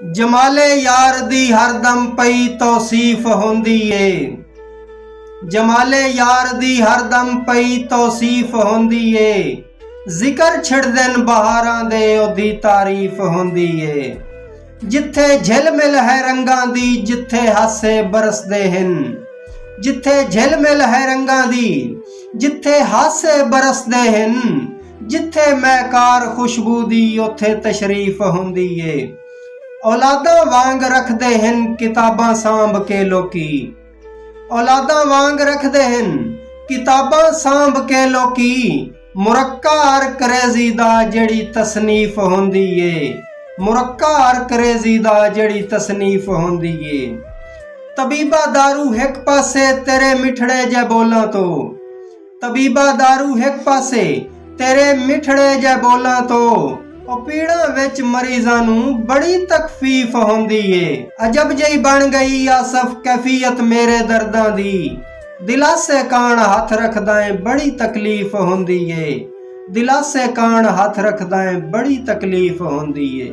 जमाले यार दी हरदम पई तौसीफ होंदी ए। जमाले यार दी हरदम पई तौसीफ होंदी ए। जिक्र छिड़दन बहारां दे ओदी तारीफ होंदी ए। जिथे झिलमिल है रंगां दी जिथे हासे बरसदे हन। जिथे झिलमिल है रंगां दी जिथे हासे बरसदे हन। जिथे महकार खुशबू दी उथे तशरीफ होंदी ए। औलादा वांग रखदे हन किताबां सांभ के लोकी। औलादा वांग रखदे हन किताबां सांभ के लोकी। मुरक्का हर करेजी दा जेड़ी तसनीफ होंदी ए। मुरक्का हर करेजी दा जेड़ी तसनीफ होंदी ए। तबीबा दारू हिक पासे तेरे मिठड़े जे बोलां तो। तबीबा दारू हिक पासे तेरे मिठड़े जे बोलां तो। पीड़ा विच मरीज़ां नूं बड़ी तकफीफ होंदी ए। अजब जही बन गई आसफ कैफियत मेरे दर्दां दी। दिलासे कान हथ रखदा ऐ बड़ी तकलीफ होंदी ए। दिलासे कान हथ रखदा ऐ बड़ी तकलीफ होंदी ए।